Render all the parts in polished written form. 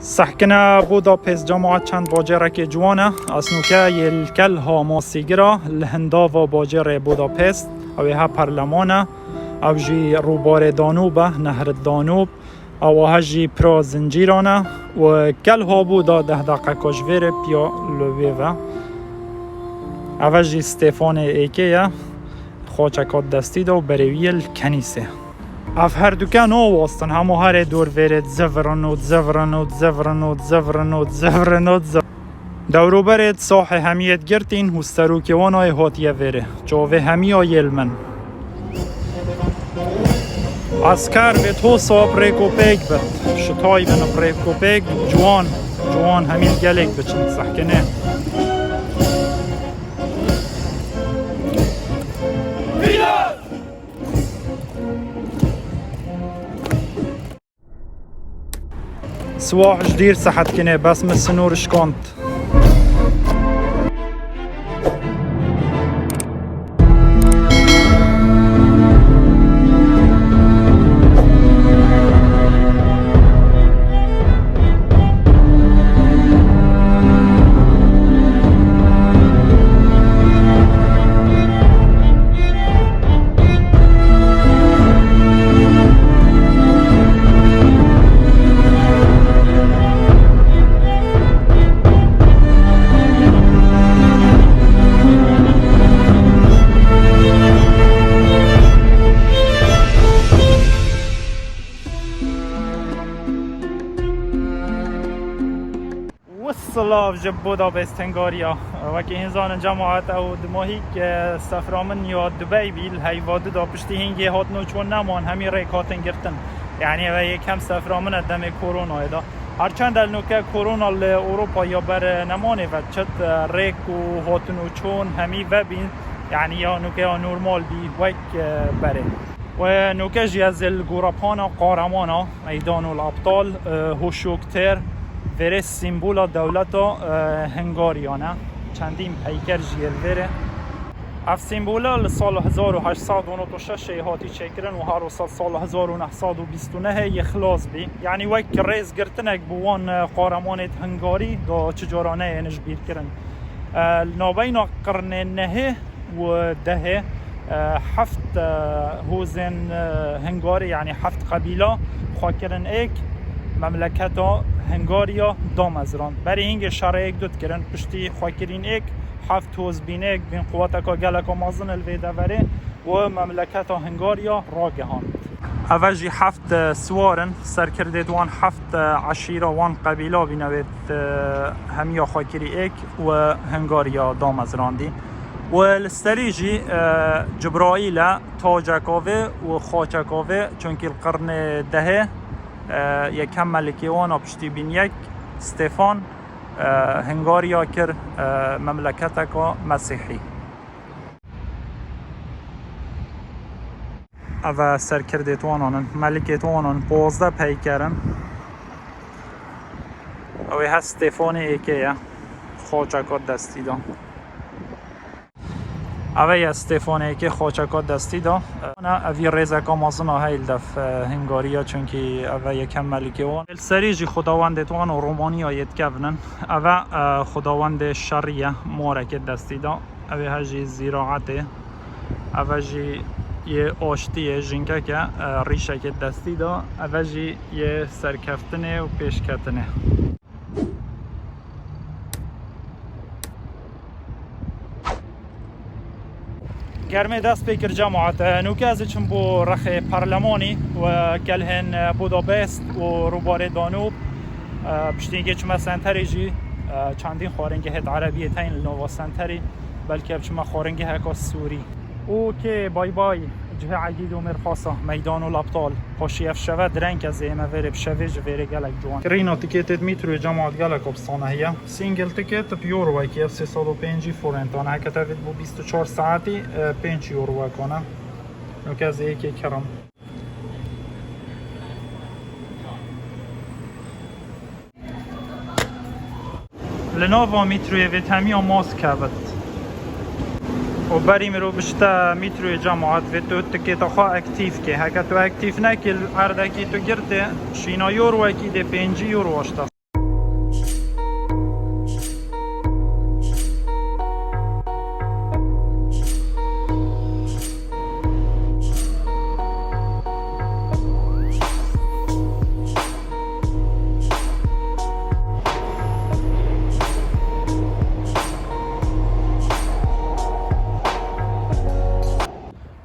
سحكنا بودابست جماعة چند باجره که جوانه اسنوکه یلکل ها ماسیگرا لهنداوا باجر بودابست اوی ها پرلمانه او جی روبار دانوبه نهر دانوب او ها جی پرا زنجیرانه و کل ها بودا 10 دقیقه کشویر پیا لویوه او جی ستیفان ایکیه خوچکات دستی دا و برویل کنیسه اف هر دوکان آواستن همو هر دور ویرد زفرنوت دورو برد صاح همیت گرتین هسترو که وانای هاتیه ویره جاوه همی آیل من اسکر به تو سا پریکوپیک بد شتای بنا پریکوپیک جوان همین گلک بچن سحکنه سواح جدير سحت كنه بس من السنور شكونت سلاف جب بودابست هنگاریا وکی هنزان جماعت او دماهی که سفرامن یا دبی بیل هیواده دا پشتی هنگی هات نوچون نمان همی ریک هاتن گرتن یعنی و یکم سفرامن دم کرونا دا هرچند النوکه کرونا اروپا یا بر نمانه و چت ریک و هات نوچون همی و بین یعنی یا نوکه نورمال بی وک بره و نوکه جی از الگورپانا قارمانا میدان الابطال هوشوکتر وره سیمبولا دولت هنگاریانه چندین پیکر جیل وره اف سیمبولا لسال 1896 هاتی چکرن و هر سال 1929 یخلاص بی یعنی وک ریز گرتنک بوان قارمانت هنگاری دا چجارانه اینش بیر کرن نابین قرن نه و ده هفت هوزن هنگاری یعنی هفت قبیله خواکرن ایک مملکت هنگاریا دامزران برای اینکه شرایط دوت کردن پشتی خواکرین ایک هفت توز بین ایک بین قوات که گلک و مازن الویده وره و مملکت هنگاریا راگهان اوجی هفت سوارن سرکرده دوان هفت عشیره وان قبیله بینوید همیا خواکری ایک و هنگاریا دامزران دی و الاستريجي جبرائيل تاجكاوه و خاچكاوه چونكي القرن ده یکم ملکیوان پشتی بین یک ستیفان هنگاریا کر مملکت که مسیحی او سرکردیتوانان ملکیتوانان 15 پیکرن اوی هست ستیفان ایکیه خاچکات دستی دا اوی استفانه که خاچکات دستی دا اوی ریزکا مازنا هیل دف هنگاریا چونکی اوی یکم ملکه وان السریجی خداوند توان و رومانی آید کونن اوی خداوند شریه مورک دستی دا اوی هجی زیراعته اوی جی یه آشتیه جنگه که ریشه که دستی دا اوی جی یه سرکفتنه و پیشکتنه گرمه دست بکر جماعت نوکه از چون بو رخ پارلمانی و کلهن بودابست و روبار دانوب پشتینگه چما سنتری جی چندین خارنگه هد عربیه تین لنووا سنتری بلکه چما خارنگه هکا سوری اوکی بای بای جه عدید و مرخاصه میدان الابطال پاشیف شود رنگ از ایمه وره بشوه جویره گلک جوان رینا تیکیتت میتروی جماعت گلک بستانه هیا سینگل تیکیت بیورو وکی اف 305 فورنتانه هکتوید بو 24 ساعتی 5 یورو کنه نوک از ایکی کرم لنووا میتروی ویتامی و ماسک کبت و بریم رو بشتا میتروی جماعت و تو تکیتا خواه اکتیف که هکا تو اکتیف نکل اردکی تو گرده شینا یورو اکی ده 5 یورو اشتا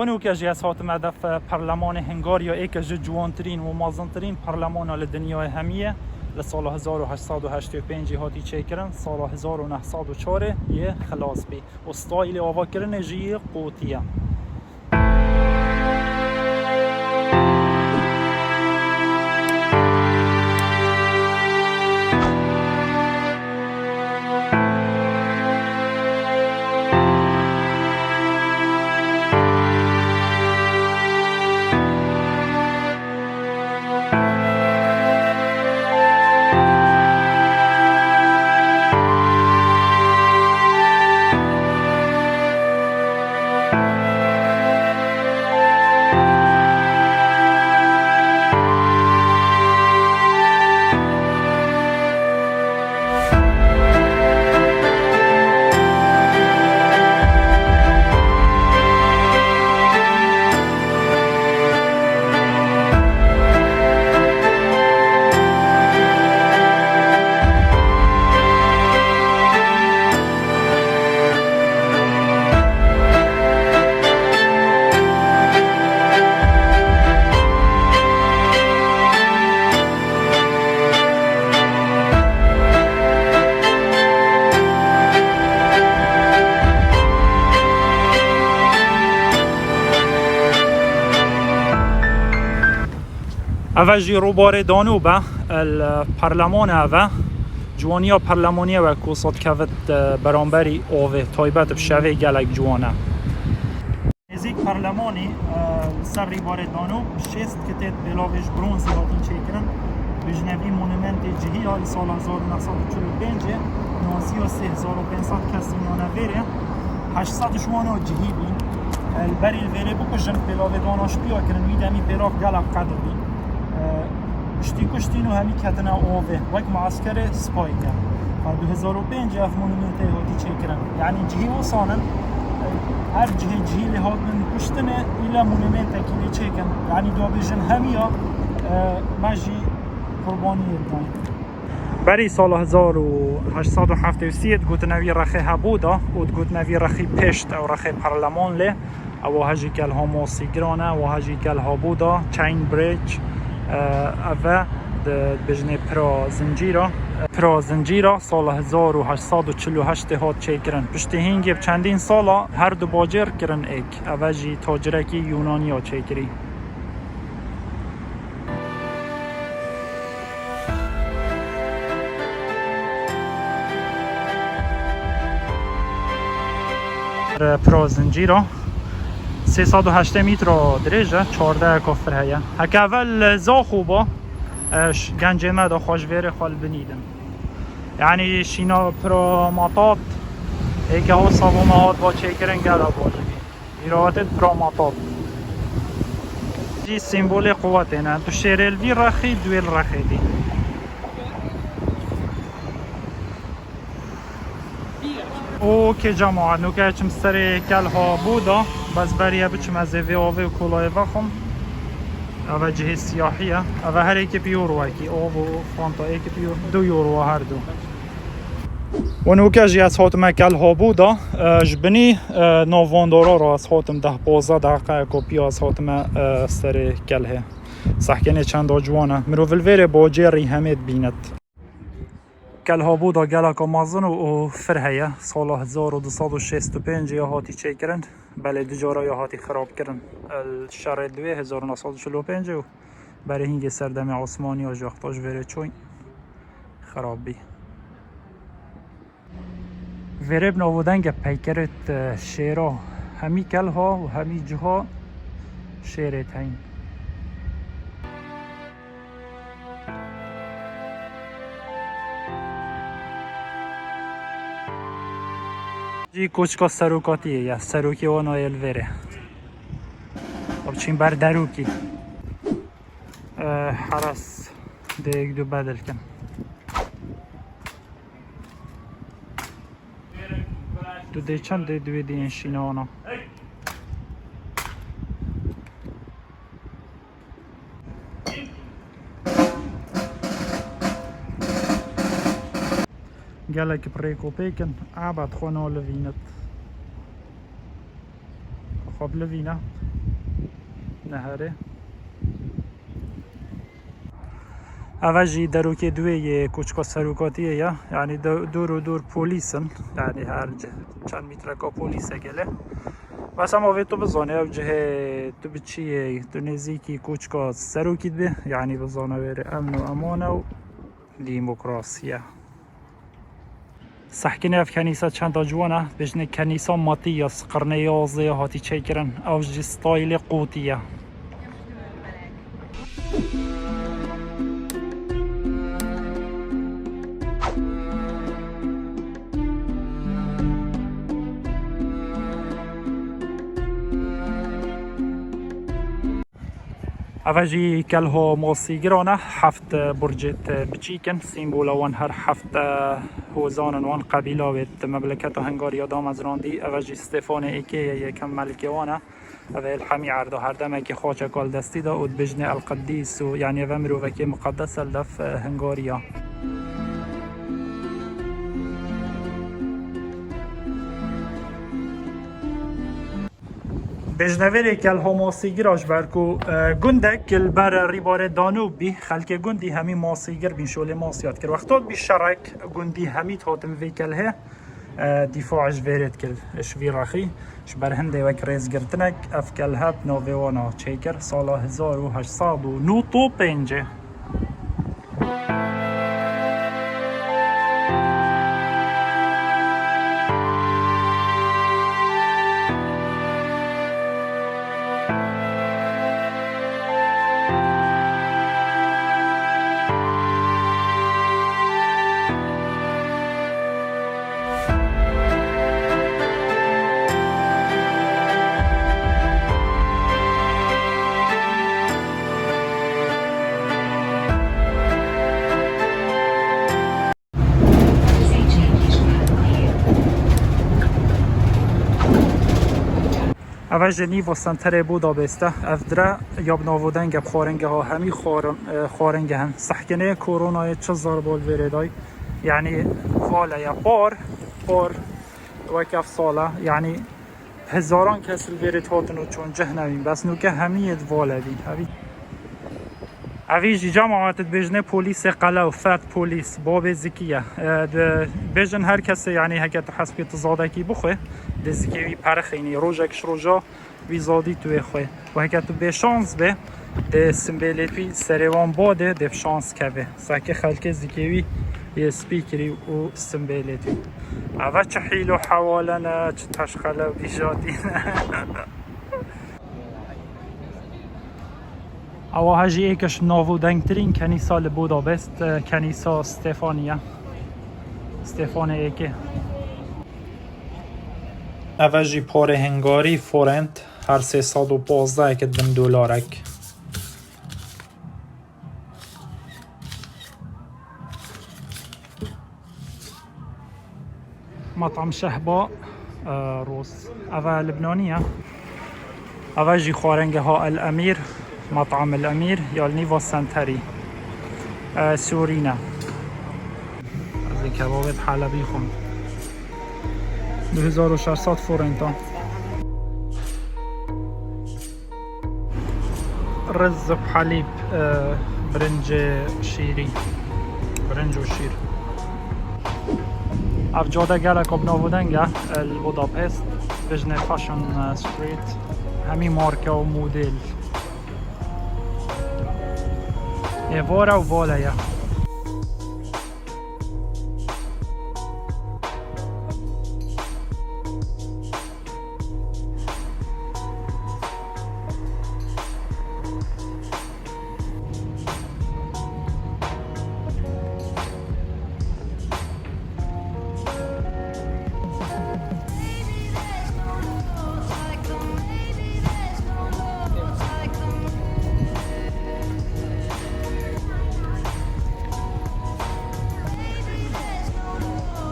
ونو که جیس هاتم هدف پارلمان هنگاریا ای که جوانترین و مازنترین پارلمان لدنیای همیه لسال 1885 هاتی چه کرن سال 1904 یه خلاص بی استایل آوا کرن جی قوتیه اوه جی روبار دانوبه الپارلمان اوه جوانیا پارلمانیه و کوسات کفت برانبری اوه تایبت بشوه گلک جوانه نزیک پارلمانی سر ریبار دانوب شست کتت بلاوش برونزی هاتی چکرن بجنوی مونومنت جهی های سال 1945 93,500 کسی نانویره 800 شوانا جهی بین البری الویره بکشن بلاوه داناش بیا کرن ویدمی بلاف گلک قدر بین شتی کشتینو همی کتنا اوه وک معسکر سپای کن و 2005 اف مونومنت هاتی چکرن یعنی جهی و سانن هر جهی لحاظ من کشتنه ایلا مونومنت اکی چکن یعنی دو بیجن همیا مجی قربانی ادنای بری سال 1873 گوت نوی رخی هبودا و گوت نوی رخی پشت او رخی پارلمان لی او هجی کل ها موسیگرانه و هجی کل هبودا چین بریج اوه بجنه پرا زنجیرا سال 1848 هات چه کرن پشت هنگی چندین سالا هر دو باجر کرن ایک اوه جی تاجرکی یونانی ها چه کری پرا زنجیرا 308 متر درجه 14 کفر هیا هک اول زا خوبا گنج مدا خوشویر خال بنیدم یعنی شینا پراماتات ایک ها صابومات با چکرن گلا باجی ایراتت پراماتات جی سیمبول قوت نه تو شیرلوی رخی دویل رخی دی او که جماعت نو که چم سر کل ها بودا بس بریه بچم از وی آوه و کلاه وخم اوه جهه سیاحیه اوه هر ایک پیورو اکی آو و فانتا ایک پیور 2 یورو هر دو و نو که جی از حاتم کل ها بودا جبنی نواندارا را از حاتم 10-15 دقیقه کپی از حاتم سر کل ها سحکنه چند جوانه مرو ولویر با جری همید بیند کل ها بودا گلک مازن و فرهیه سال 1265 یا هاتی چه کرند بله دجارا یا هاتی خراب کرن الشهر دوی 1945 و برای هنگی سردم عثمانی و جاختاش وره چوین خراب بی وره بناودنگ پیکرت شیرا همی کل ها و همی جها شیرت هین جی کوچکا سروکاتیه یا سروکی و نایل وره अब چین بر دروکی حرس دیگ دو بدل کن دو دی چند دی دوی دی انشینه آنا گلک پریکو پیکن عباد خونه لوینت خب لوینه نهره اوجی دروکی دوی کوچکا سروکاتیه یا یعنی دور و دور پولیسن یعنی هر چند متر کا پولیسه گله بس هم آوید تو بزانه او جه تو بچیه تو نزیکی کوچکا سروکید به یعنی بزانه بره امن و امان و دیموکراسیه سحکینه اف کنیسه چند تا جوانه بجنه کنیسه ماتیاس قرن 11 هاتی چه کرن او جه ستایل قوتیه اوجی کلها موسیقرانه هفت برجت بچیکن سیمبول وان هر هفت هوزان وان قبیله وید مملکت هنگاریا دام از راندی اوجی استفان ایکی یکم ملکیوانه اول همی عرض هر دم که خاچ کال دستی دا ود بجن القدیس و یعنی ومرو وکی مقدس لف هنگاریا بجنوری کل هماسیگراش برکو گندک کل بر ریبار دانوب بی خلک گندی همی ماسیگر بین شوله ماسیات کر وقتات بی شرک گندی همی تاتم وی کل ها دفاعش ویرد کل شوی رخی شبر هنده وک ریز گرتنک اف کل هب نویوانا چیکر سالا 1895 اول جنی و سنتر بودا بسته افدرا یاب ناودنگ بخارنگه ها همی خارنگه هم سحکنه کرونا چه بال ویردای یعنی فاله یا بار وکف ساله یعنی هزاران کسل ویرد هاتنو چون جهنمیم بس نوکه همی ادواله بی اویجی جماعت بجنه پولیس قلعه و فت پولیس باب زکیه بجن هر کسی یعنی هکت حسب تزاده کی بخواه ده زکیوی پرخینی روژکش روژا وی زادی توی خواه و هکت به شانس به ده سمبیلیتوی سریوان باده ده شانس که به ساکه خلک زکیوی یه سپیکری و سمبیلیتوی اوه چه حیل و حوالنه چه تشخله و بیجادین او هجی ایکش ناودنگترین کنیسا لبودابست کنیسا استفانیه استفان ایکه اوجی پاره هنگاری فورنت هر 315 که دن دلارک مطعم شهبا روس اوه لبنانیه اوجی خارنگه ها الامیر مطعم الامیر یا نیوا سنتری سورينا از کباب حلبی خون 2600 فورنتا رز بحليب برنج شيري برنج وشير اف جاده گلک اب نابودنگه البوداپست بجنه فاشن ستریت همی مارکه و مدل وارا و والایا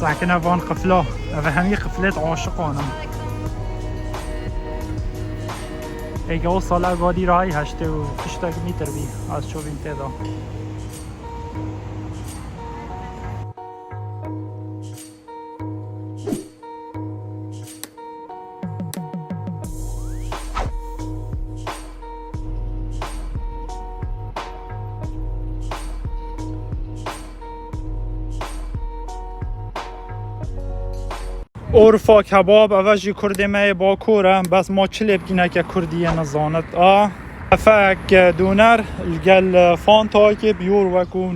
ساكنة فان قفلة هذا قفلات عاشقانه اگه وصل اگادی رای هشته و 8 متر بی از شو بینتدا عرفا کباب اوجی کردی می با کورم بس ما چلی بگینه که کردی نزانت افک دونر الگل فانتاکی بیور وکو